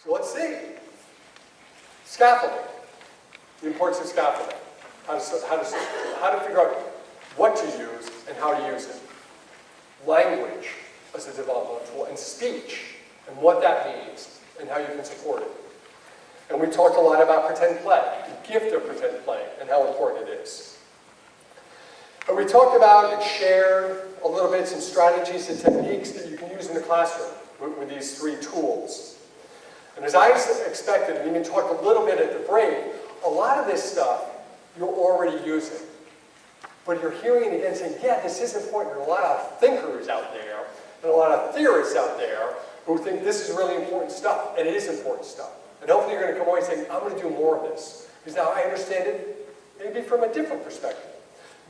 So let's see. Scaffolding. The importance of scaffolding. How to figure out what to use and how to use it. Language as a developmental tool, and speech, and what that means, and how you can support it. And we talked a lot about pretend play, the gift of pretend play, and how important it is. And we talked about and shared a little bit some strategies and techniques that you can use in the classroom with these 3 tools. And as I expected, and even talked a little bit at the break, a lot of this stuff you're already using. But you're hearing it again saying, yeah, this is important. There are a lot of thinkers out there, and a lot of theorists out there who think this is really important stuff, and it is important stuff. And hopefully you're going to come away saying, I'm going to do more of this. Because now I understand it maybe from a different perspective.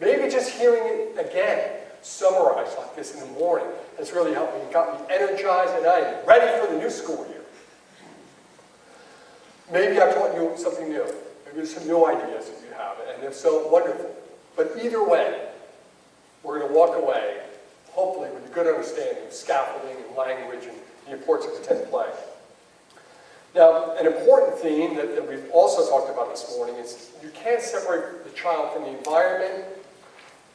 Maybe just hearing it again, summarized like this in the morning, has really helped me. It got me energized, and I am ready for the new school year. Maybe I've taught you something new. Maybe there's some new ideas that you have, and if so, wonderful. But either way, we're going to walk away, hopefully, with a good understanding of scaffolding and language and the importance of pretend play. Now, an important theme that we've also talked about this morning is you can't separate the child from the environment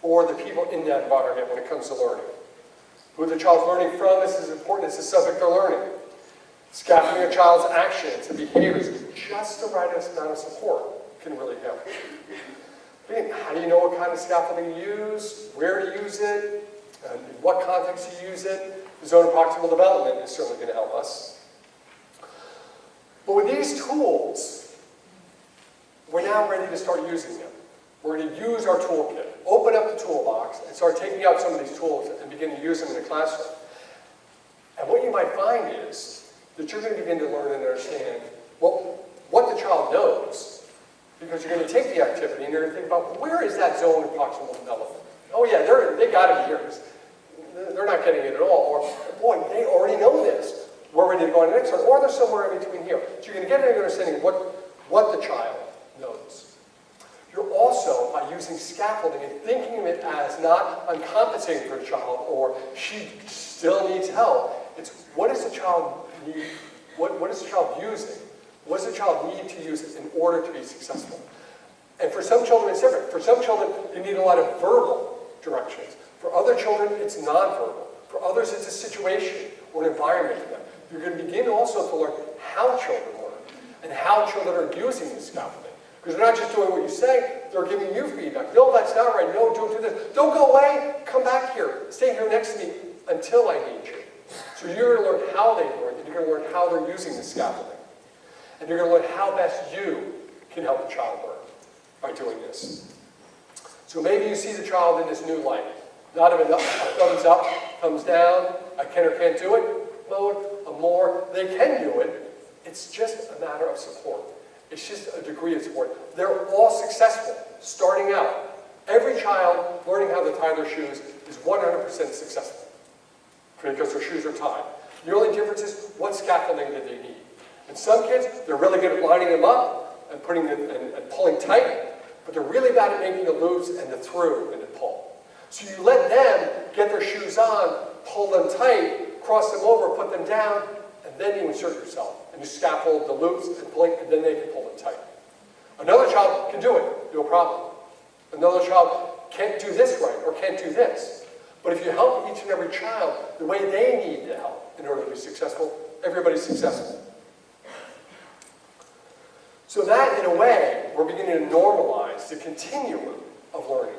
or the people in that environment when it comes to learning. Who the child's learning from is as important as the subject they're learning. Scaffolding a child's actions and behaviors with just the right amount of support can really help. Again, how do you know what kind of scaffolding to use, where to use it, and in what context you use it? The zone of proximal development is certainly going to help us. But with these tools, we're now ready to start using them. We're going to use our toolkit, open up the toolbox, and start taking out some of these tools and begin to use them in the classroom. And what you might find is that you're going to begin to learn and understand what the child knows. Because you're going to take the activity and you're going to think about, where is that zone of proximal development? Oh yeah, they got to be here. They're not getting it at all. Or, boy, they already know this. We're ready to go on the next one. Or they're somewhere in between here. So you're going to get an understanding of what the child knows. You're also, by using scaffolding and thinking of it as not uncompensating for the child or she still needs help, it's what does the child need? What is the child using? What does the child need to use in order to be successful? And for some children, it's different. For some children, they need a lot of verbal directions. For other children, it's nonverbal. For others, it's a situation or an environment for them. You're going to begin also to learn how children learn and how children are using the scaffolding. Because they're not just doing what you say, they're giving you feedback. No, that's not right. No, don't do this. Don't go away. Come back here. Stay here next to me until I need you. So you're going to learn how they learn, and you're going to learn how they're using the scaffolding. And you're going to learn how best you can help the child learn by doing this. So maybe you see the child in this new light. Not a thumbs up, thumbs down, I can or can't do it mode, a more, they can do it. It's just a matter of support. It's just a degree of support. They're all successful, starting out. Every child learning how to tie their shoes is 100% successful because their shoes are tied. The only difference is what scaffolding do they need. And some kids, they're really good at lining them up and putting them and pulling tight, but they're really bad at making the loops and the through and the pull. So you let them get their shoes on, pull them tight, cross them over, put them down, and then you insert yourself. And you scaffold the loops and pulling, and then they can pull them tight. Another child can do it, no problem. Another child can't do this right or can't do this. But if you help each and every child the way they need the help in order to be successful, everybody's successful. So that, in a way, we're beginning to normalize the continuum of learning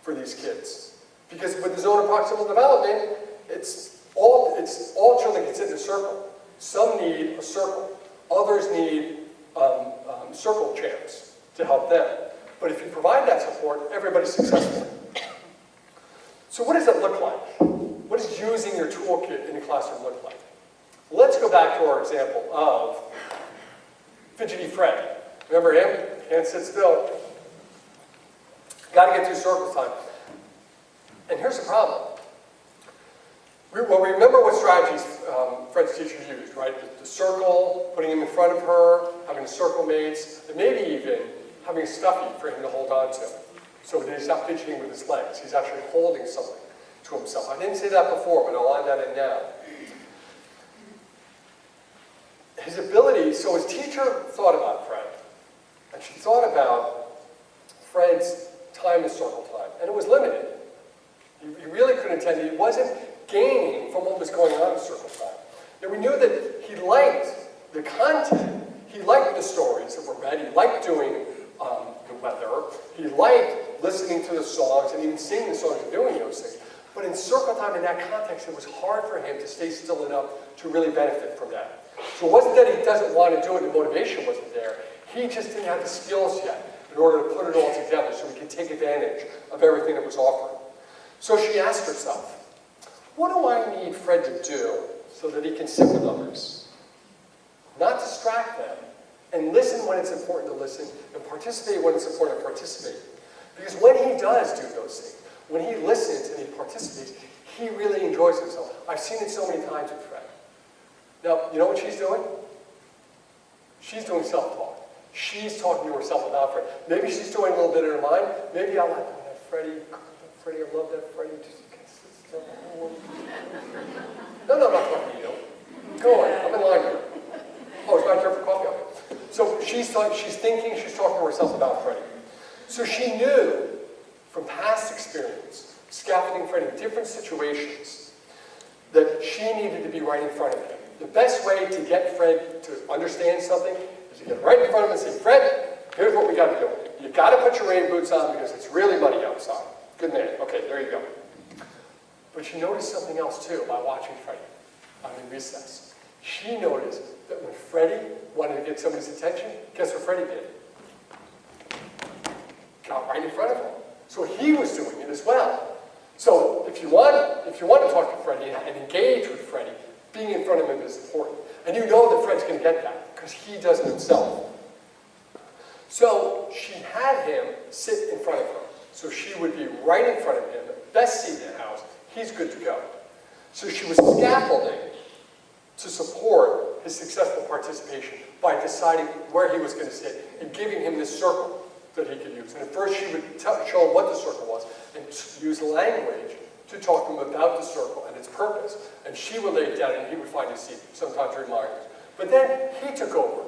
for these kids. Because with the zone of proximal development, it's all children can sit in a circle. Some need a circle. Others need circle chairs to help them. But if you provide that support, everybody's successful. So what does it look like? What does using your toolkit in the classroom look like? Let's go back to our example of Fidgety Fred. Remember him? Can't sit still. Got to get through circle time. And here's the problem. Well, remember what strategies Fred's teachers used, right? The circle, putting him in front of her, having circle mates, and maybe even having a stuffy for him to hold on to. So that he's not fidgeting with his legs. He's actually holding something to himself. I didn't say that before, but I'll add that in now. his ability, so his teacher thought about Fred, and she thought about Fred's time in circle time, and it was limited. He really couldn't attend. He wasn't gaining from what was going on in circle time. And we knew that he liked the content. He liked the stories that were read. He liked doing the weather. He liked listening to the songs and even singing the songs and doing those things. But in circle time, in that context, it was hard for him to stay still enough to really benefit from that. So it wasn't that he doesn't want to do it, the motivation wasn't there. He just didn't have the skills yet in order to put it all together so he could take advantage of everything that was offered. So she asked herself, what do I need Fred to do so that he can sit with others? Not distract them, and listen when it's important to listen, and participate when it's important to participate. Because when he does do those things, when he listens and he participates, he really enjoys himself. I've seen it so many times with Fred. Now, you know what she's doing? She's doing self-talk. She's talking to herself about Fred. Maybe she's doing a little bit in her mind. Maybe I'm like, oh, that Freddie, I love that Freddie. No, I'm not talking to you. Go on, I'm in line here. Oh, it's not here for coffee. Okay. So she's thinking, she's talking to herself about Freddie. So she knew from past experience, scaffolding Fred in different situations, that she needed to be right in front of him. The best way to get Fred to understand something is to get right in front of him and say, Fred, here's what we got to do. You got to put your rain boots on because it's really muddy outside. Good man. Okay, there you go. But she noticed something else too by watching Freddie in recess. She noticed that when Freddie wanted to get somebody's attention, guess what Freddie did? Got right in front of him. So he was doing it as well. So if you want to talk to Freddie and engage with Freddie, being in front of him is important. And you know that Fred's going to get that because he does it himself. So she had him sit in front of her. So she would be right in front of him, the best seat in the house. He's good to go. So she was scaffolding to support his successful participation by deciding where he was going to sit and giving him this circle that he could use. And at first she would show him what the circle was and use language to talk to him about the circle and its purpose. And she would lay it down and he would find his seat, sometimes reminders. But then he took over.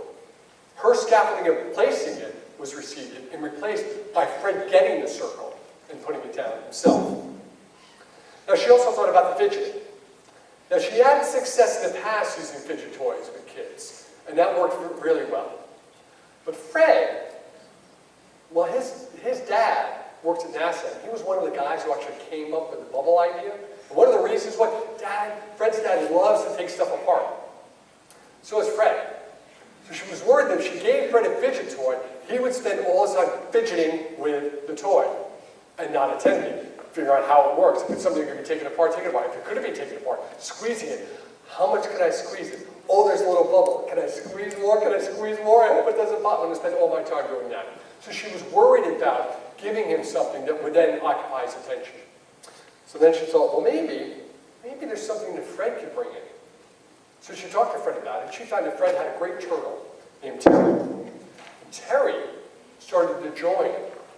Her scaffolding of placing it was receded and replaced by Fred getting the circle and putting it down himself. Now she also thought about the fidgeting. Now she had success in the past using fidget toys with kids, and that worked really well. But Fred, well, his dad worked at NASA, and he was one of the guys who actually came up with the bubble idea. And one of the reasons was Fred's dad loves to take stuff apart. So is Fred. So she was worried that if she gave Fred a fidget toy, he would spend all his time fidgeting with the toy and not attending, figuring out how it works. If it's something that can be taken apart, take it apart. If it couldn't be taken apart, squeezing it. How much can I squeeze it? Oh, there's a little bubble. Can I squeeze more? Can I squeeze more? I hope it doesn't pop. I'm going to spend all my time doing that. So she was worried about giving him something that would then occupy his attention. So then she thought, well, maybe there's something that Fred could bring in. So she talked to Fred about it. She found that Fred had a great turtle named Terry. And Terry started to join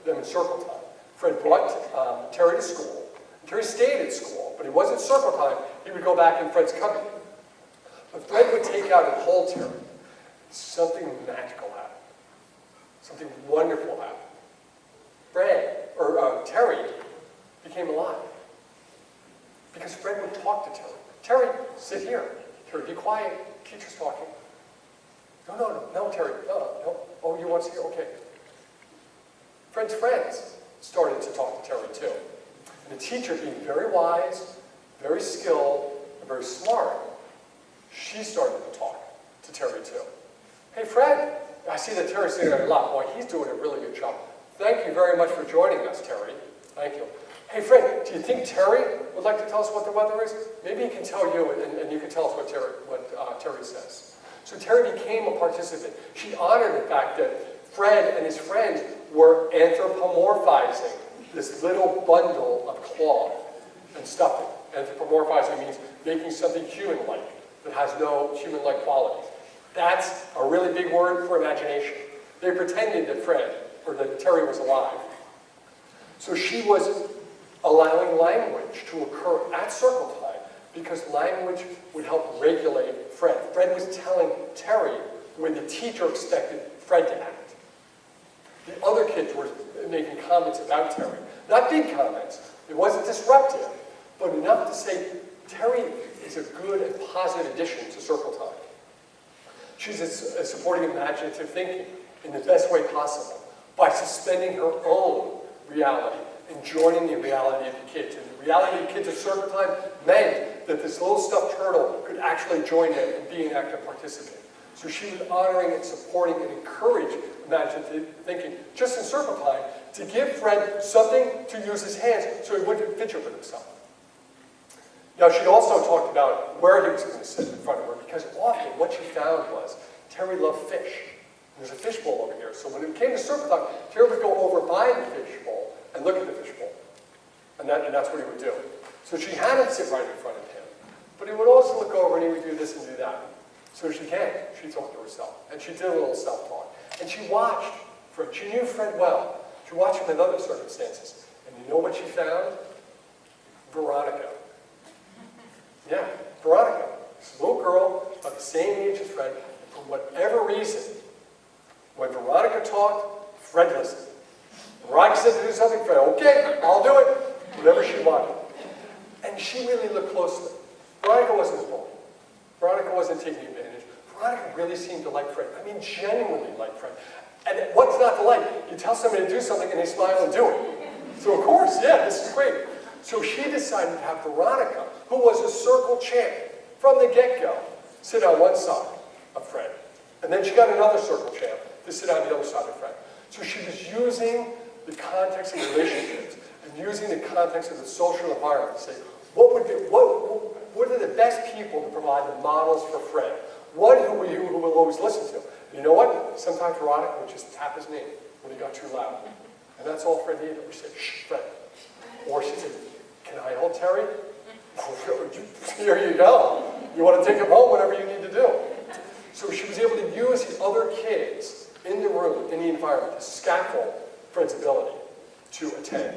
them in circle time. Fred brought Terry to school. Terry stayed at school, but he wasn't circle time. He would go back in Fred's cubby. But Fred would take out and hold Terry. Something magical happened. Something wonderful happened. Terry became alive. Because Fred would talk to Terry. Terry, sit here. Terry, be quiet. Teacher's talking. No, Terry. No. Oh, you want to see? Okay. Fred's friends started to talk to Terry too. And the teacher, being very wise, very skilled, and very smart, she started to talk to Terry too. Hey, Fred, I see that Terry's sitting there a lot. Boy, he's doing a really good job. Thank you very much for joining us, Terry. Thank you. Hey, Fred, do you think Terry would like to tell us what the weather is? Maybe he can tell you, and you can tell us what Terry says. So Terry became a participant. She honored the fact that Fred and his friends were anthropomorphizing this little bundle of cloth and stuffing. Anthropomorphizing means making something human-like that has no human-like qualities. That's a really big word for imagination. They pretended that Terry was alive. So she was allowing language to occur at circle time because language would help regulate Fred. Fred was telling Terry the way the teacher expected Fred to act. The other kids were making comments about Terry. Not big comments. It wasn't disruptive, but enough to say Terry is a good and positive addition to circle time. She's supporting imaginative thinking in the best way possible by suspending her own reality and joining the reality of the kids. And the reality of the kids at circle time meant that this little stuffed turtle could actually join them and be an active participant. So she was honoring and supporting and encouraging imaginative thinking just in circle time to give Fred something to use his hands so he wouldn't fidget with himself. Now, she also talked about where he was going to sit in front of her, because often what she found was Terry loved fish. There's a fish bowl over here. So when it came to circle time, Terry would go over by the fish bowl and look at the fish bowl. And that's what he would do. So she had him sit right in front of him. But he would also look over and he would do this and do that. So she talked to herself. And she did a little self-talk. And she watched Fred. She knew Fred well. She watched him in other circumstances. And you know what she found? Veronica. Yeah, Veronica. This little girl about the same age as Fred. For whatever reason, when Veronica talked, Fred listened. Veronica said to do something, Fred, okay, I'll do it. Whatever she wanted. And she really looked closely. Veronica wasn't a bully. Veronica wasn't taking advantage. Veronica really seemed to like Fred. I mean, genuinely like Fred. And what's not to like? You tell somebody to do something and they smile and do it. So of course, yeah, this is great. So she decided to have Veronica, who was a circle champ from the get-go, sit on one side of Fred. And then she got another circle champ to sit on the other side of Fred. So she was using the context of relationships and using the context of the social environment to say, what are the best people to provide the models for Fred? One who will always listen to. You know what? Sometimes Veronica would just tap his name when he got too loud. And that's all Fred needed. Or she'd say, shh, Fred. Or she'd say, can I hold Terry? Here you go. You want to take him home, whatever you need to do. So she was able to use the other kids in the room, in the environment, to scaffold Fred's ability to attend.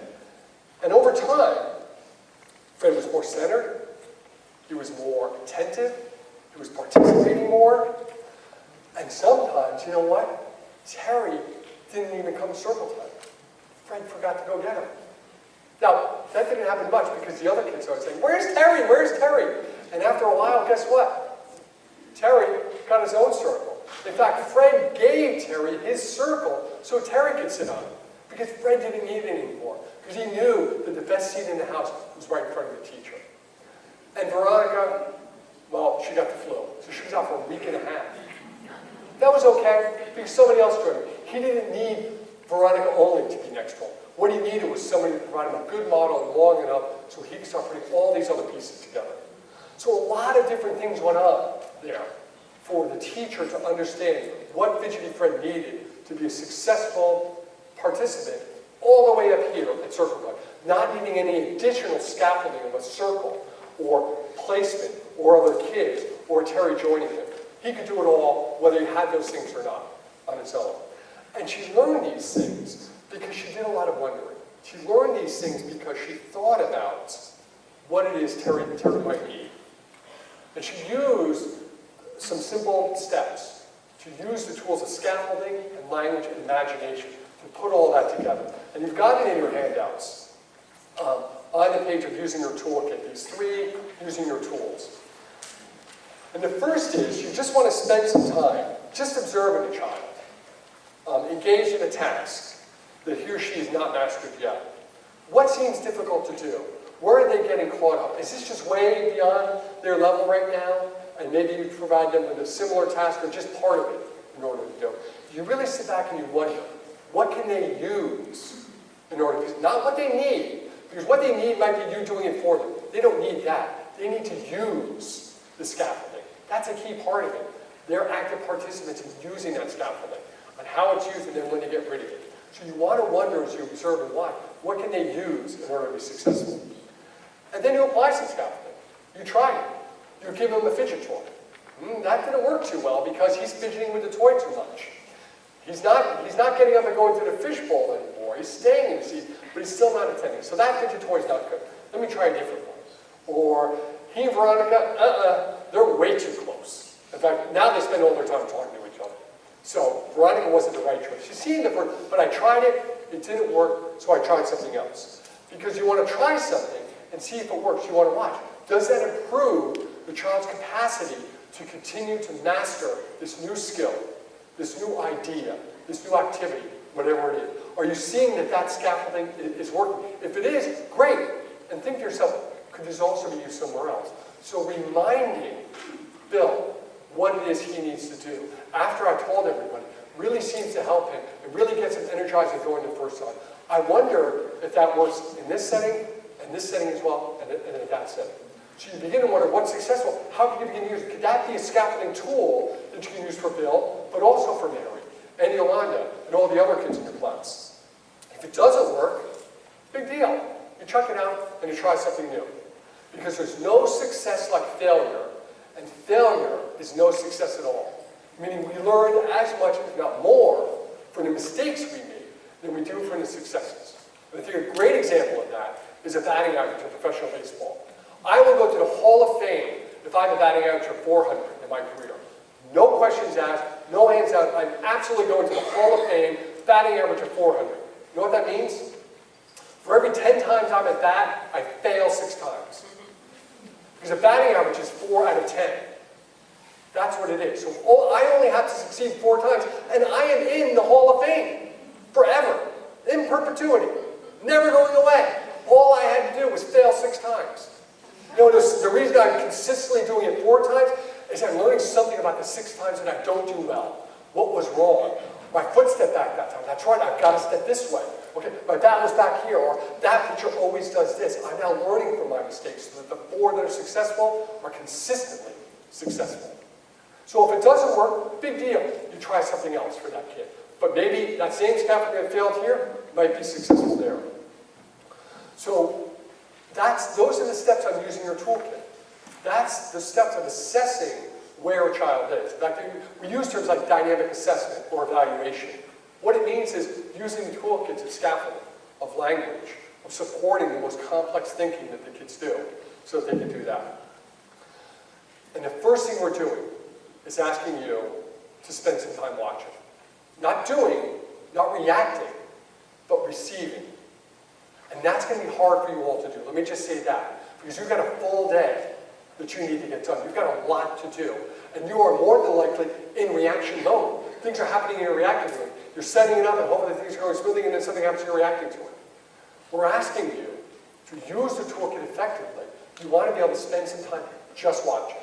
And over time, Fred was more centered, he was more attentive, he was participating more, and sometimes, you know what? Terry didn't even come to circle time. Fred forgot to go get him. Now, that didn't happen much because the other kids started saying, where's Terry? Where's Terry? And after a while, guess what? Terry got his own circle. In fact, Fred gave Terry his circle so Terry could sit on it. Because Fred didn't need it anymore. Because he knew that the best seat in the house was right in front of the teacher. And Veronica, well, she got the flu. So she was out for a week and a half. That was okay, because somebody else joined him. He didn't need Veronica only to be next to him. What he needed was somebody to provide him a good model long enough so he could start putting all these other pieces together. So a lot of different things went on there for the teacher to understand what Fidgety Fred needed to be a successful participant all the way up here at circle time, not needing any additional scaffolding of a circle or placement or other kids or Terry joining him. He could do it all whether he had those things or not on his own. And she learned these things because she did a lot of wondering. She learned these things because she thought about what it is Terry might need. And she used some simple steps to use the tools of scaffolding and language and imagination to put all that together. And you've got it in your handouts on the page of using your toolkit, these 3 using your tools. And the first is you just want to spend some time just observing a child, engaged in a task that he or she has not mastered yet. What seems difficult to do? Where are they getting caught up? Is this just way beyond their level right now? And maybe you provide them with a similar task or just part of it in order to do it. You really sit back and you wonder, what can they use in order to, not what they need, because what they need might be you doing it for them. They don't need that. They need to use the scaffolding. That's a key part of it. They're active participants in using that scaffolding, on how it's used and then when to get rid of it. So you want to wonder as you observe and watch, what can they use in order to be successful? And then you apply some scaffolding. You try it. You give him a fidget toy. That didn't work too well because he's fidgeting with the toy too much. He's not getting up and going to the fishbowl anymore. He's staying in the seat, but he's still not attending. So that fidget toy is not good. Let me try a different one. Or He and Veronica, they're way too close. In fact, now they spend all their time talking to each other. So Veronica wasn't the right choice. She's seen the first, but I tried it, it didn't work, so I tried something else. Because you want to try something and see if it works, you want to watch. Does that improve the child's capacity to continue to master this new skill, this new idea, this new activity, whatever it is? Are you seeing that that scaffolding is working? If it is, great. And think to yourself, could this also be used somewhere else? So reminding Bill what it is he needs to do, after I told everybody, really seems to help him. It really gets him energized and going the first time. I wonder if that works in this setting, and this setting as well, and in that setting. So you begin to wonder what's successful. How can you begin to use it? Could that be a scaffolding tool that you can use for Bill, but also for Mary, and Yolanda, and all the other kids in your class? If it doesn't work, big deal. You check it out, and you try something new. Because there's no success like failure, and failure is no success at all. Meaning we learn as much, if not more, from the mistakes we made than we do from the successes. And I think a great example of that is a batting average in professional baseball. I will go to the Hall of Fame if I have a batting average of 400 in my career. No questions asked, no hands out. I'm absolutely going to the Hall of Fame, batting average of 400. You know what that means? For every 10 times I'm at bat, I fail 6 times. Because a batting average is 4 out of 10. That's what it is. So I only have to succeed 4 times, and I am in the Hall of Fame forever, in perpetuity, never going away. All I had to do was fail 6 times. You know, the reason I'm consistently doing it 4 times is I'm learning something about the 6 times that I don't do well. What was wrong? My foot stepped back that time. That's right, I've got to step this way. Okay, my bat was back here, or that pitcher always does this. I'm now learning from my mistakes so that the 4 that are successful are consistently successful. So if it doesn't work, big deal. You try something else for that kid. But maybe that same scaffolding that failed here might be successful there. So those are the steps I'm using your toolkit. That's the steps of assessing where a child is. In fact, we use terms like dynamic assessment or evaluation. What it means is using the toolkits of scaffolding, of language, of supporting the most complex thinking that the kids do so that they can do that. And the first thing we're doing is asking you to spend some time watching. Not doing, not reacting, but receiving. And that's going to be hard for you all to do. Let me just say that. Because you've got a full day that you need to get done. You've got a lot to do. And you are more than likely in reaction mode. Things are happening and you're reacting to it. You're setting it up and hoping that things are going smoothly and then something happens and you're reacting to it. We're asking you to use the toolkit effectively. You want to be able to spend some time just watching,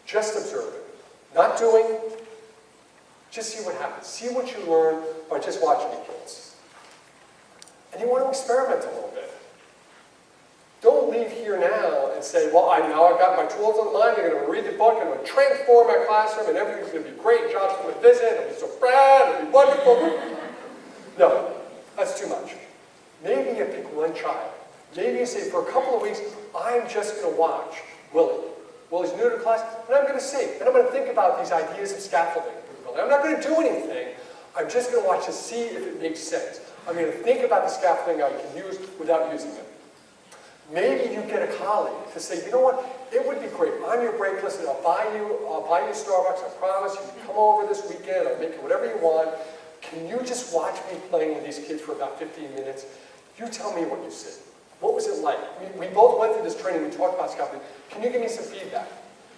just observing. Not doing, just see what happens. See what you learn by just watching the kids. And you want to experiment a little bit. Don't leave here now and say, well, now I've got my tools online, I'm going to read the book, I'm going to transform my classroom, and everything's going to be great, John's going to visit, it'll be so bad, it'll be wonderful. No, that's too much. Maybe you pick one child. Maybe you say, for a couple of weeks, I'm just going to watch Willie. Willie's new to class, and I'm going to see, and I'm going to think about these ideas of scaffolding. I'm not going to do anything. I'm just going to watch to see if it makes sense. I'm going to think about the scaffolding I can use without using it. Maybe you get a colleague to say, you know what, it would be great. I'm your break list, and I'll buy you Starbucks. I promise you can come over this weekend. I'll make you whatever you want. Can you just watch me playing with these kids for about 15 minutes? You tell me what you see. What was it like? We both went through this training. We talked about scaffolding. Can you give me some feedback?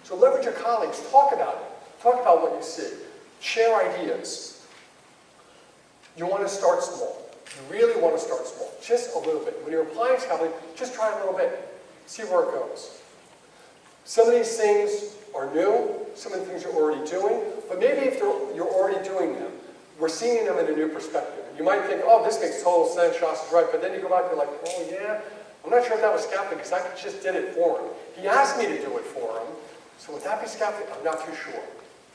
So leverage your colleagues. Talk about it. Talk about what you see. Share ideas. You want to start small. You really want to start small. Just a little bit. When you're applying scaffolding, just try a little bit. See where it goes. Some of these things are new. Some of the things you're already doing. But maybe if you're already doing them, we're seeing them in a new perspective. You might think, oh, this makes total sense, Josh is right. But then you go back and you're like, oh, yeah, I'm not sure if that was scaffolding because I just did it for him. He asked me to do it for him. So would that be scaffolding? I'm not too sure.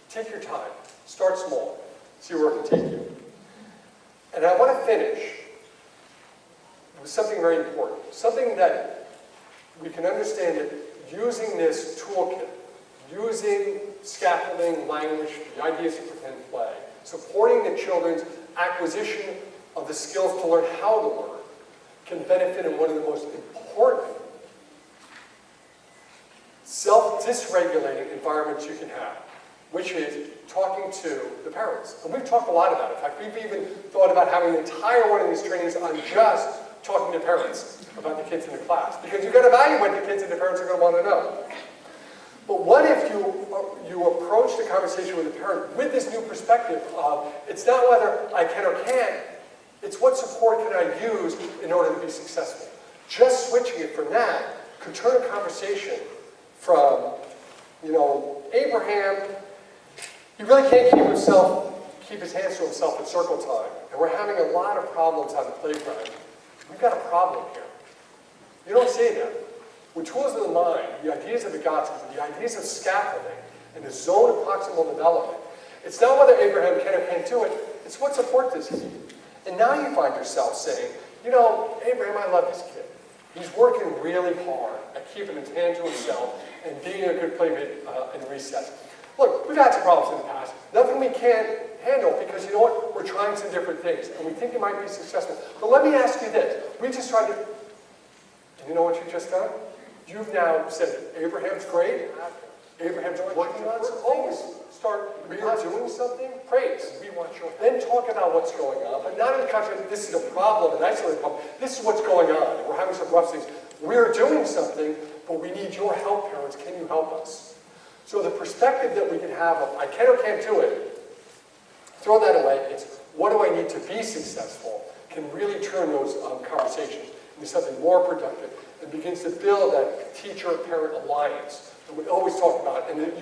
Take your time. Start small. See where it can take you. And I want to finish with something very important. Something that we can understand that using this toolkit, using scaffolding, language, the ideas of pretend play, supporting the children's acquisition of the skills to learn how to learn, can benefit in one of the most important self-dysregulating environments you can have, which is talking to the parents. And we've talked a lot about it. In fact, we've even thought about having an entire one of these trainings on just talking to parents about the kids in the class. Because you've got to evaluate the kids and the parents are going to want to know. But what if you approach the conversation with the parent with this new perspective of, it's not whether I can or can't, it's what support can I use in order to be successful. Just switching it from that could turn a conversation from, Abraham, he really can't keep his hands to himself at circle time. And we're having a lot of problems on the playground. We've got a problem here. You don't say that. With tools of the mind, the ideas of the Gospel, the ideas of scaffolding, and the zone of proximal development, it's not whether Abraham can or can't do it, it's what support does he need. And now you find yourself saying, Abraham, I love this kid. He's working really hard at keeping his hand to himself and being a good playmate in recess. Look, we've had some problems in the past. Nothing we can't handle because, you know what, we're trying some different things and we think it might be successful. But let me ask you this. We just tried to, and you know what you've just done? You've now said Abraham's great. Abraham's working on something. Always start, we are doing something, praise. We want your help. Then talk about what's going on, but not in the context of this is a problem, an isolated problem. This is what's going on. And we're having some rough things. We're doing something, but we need your help, parents. Can you help us? So the perspective that we can have of I can or can't do it, throw that away. It's what do I need to be successful can really turn those conversations into something more productive and begins to build that teacher-parent alliance that we always talk about and that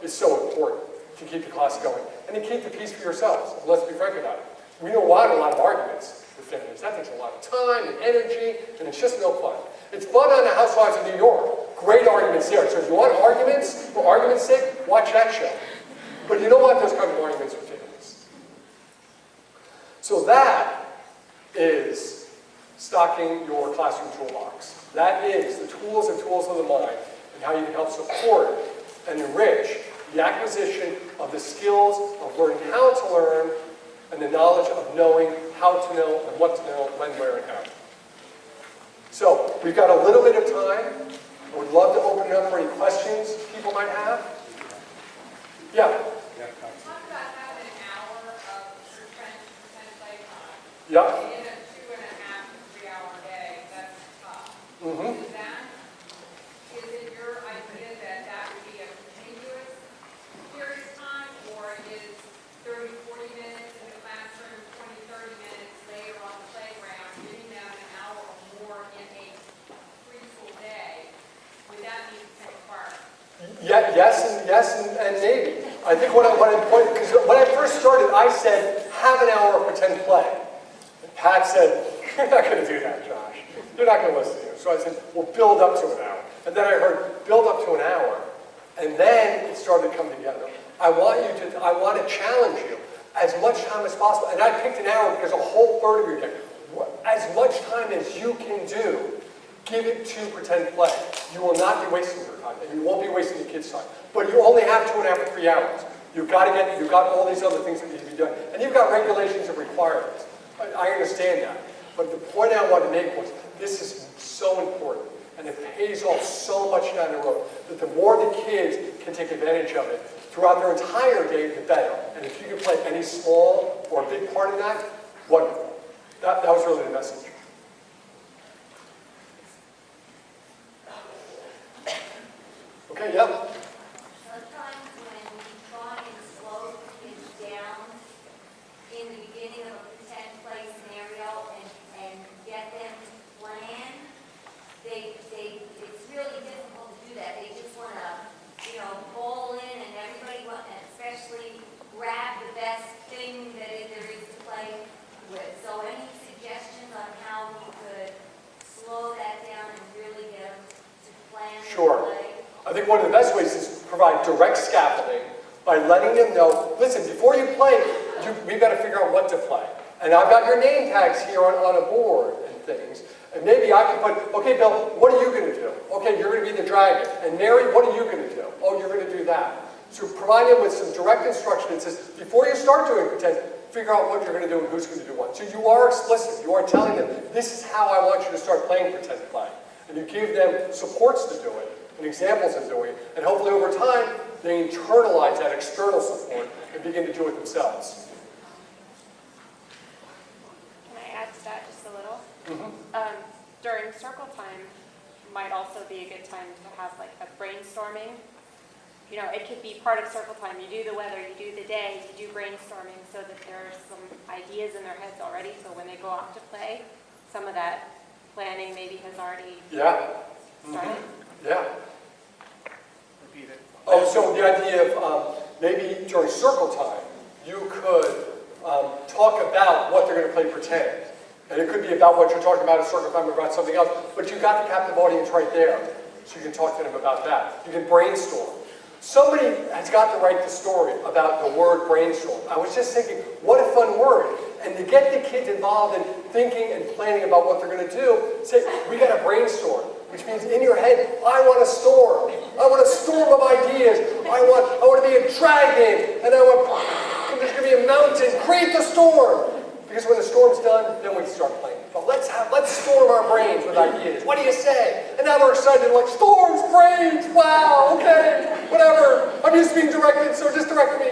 is so important to keep the class going and to keep the peace for yourselves. And let's be frank about it. We know a lot of arguments with families. That takes a lot of time and energy, and it's just no fun. It's fun on the Housewives of New York. Great arguments there. So if you want arguments for argument's sake, watch that show. But you don't want those kind of arguments with families. So that is stocking your classroom toolbox. That is the tools and tools of the mind and how you can help support and enrich the acquisition of the skills of learning how to learn and the knowledge of knowing how to know and what to know, when, where, and how. So we've got a little bit of time. I would love to open it up for any questions people might have. Yeah? Talk about having an hour of pretend play time. Yeah. In a 2.5 to 3 hour day, that's tough. Mm-hmm. Is it your idea that would be a continuous period of time, or is 30, 40 minutes in the classroom, 20, 30 minutes later on the playground, giving them an hour or more in a preschool day? Would that be the same part? Yeah, yes, and maybe. I think because when I first started, I said, have an hour of pretend play. And Pat said, you're not going to do that, Josh. You're not going to listen to you. So I said, well, build up to an hour. And then I heard, build up to an hour. And then it started to come together. I want to challenge you as much time as possible. And I picked an hour because a whole third of your day. As much time as you can do, give it to pretend play. You will not be wasting your time, and you won't be wasting your kids' time. But you only have 2.5 to 3 hours. You've got all these other things that need to be done. And you've got regulations and requirements. I understand that. But the point I wanted to make was, this is so important. And it pays off so much down the road that the more the kids can take advantage of it throughout their entire day, the better. And if you can play any small or big part in that, wonderful. That was really the message. Okay, yeah. Sometimes when we try and slow kids down in the beginning of a pretend play scenario and get them to plan, it's really difficult to do that. They just want to, bowl in and everybody especially grab the best thing that there is to play with. So any suggestions on how we could slow that down and really get them to plan Sure. and play? I think one of the best ways is to provide direct scaffolding by letting them know, listen, before you play, we've got to figure out what to play. And I've got your name tags here on a board and things. And maybe I can put, okay, Bill, what are you going to do? Okay, you're going to be the dragon. And Mary, what are you going to do? Oh, you're going to do that. So provide them with some direct instruction that says, before you start doing pretend, figure out what you're going to do and who's going to do what. So you are explicit. You are telling them, this is how I want you to start playing pretend play. And you give them supports to do it. and examples of doing it. And hopefully over time, they internalize that external support and begin to do it themselves. Can I add to that just a little? Mm-hmm. During circle time might also be a good time to have like a brainstorming. You know, it could be part of circle time. You do the weather, you do the day, you do brainstorming so that there's some ideas in their heads already. So when they go off to play, some of that planning maybe has already started. Yeah. Repeat it. Oh, so the idea of maybe during circle time, you could talk about what they're going to play pretend. And it could be about what you're talking about in circle time or about something else, but you got the captive audience right there. So you can talk to them about that. You can brainstorm. Somebody has got to write the story about the word brainstorm. I was just thinking, what a fun word. And to get the kids involved in thinking and planning about what they're going to do, say, we got to brainstorm. Which means in your head, I want a storm. I want a storm of ideas. I want to be a dragon. And there's going to be a mountain. Create the storm. Because when the storm's done, then we can start playing. But let's storm our brains with ideas. What do you say? And now they're excited, like, storms, brains, wow, okay, whatever. I'm just being directed, so just direct me.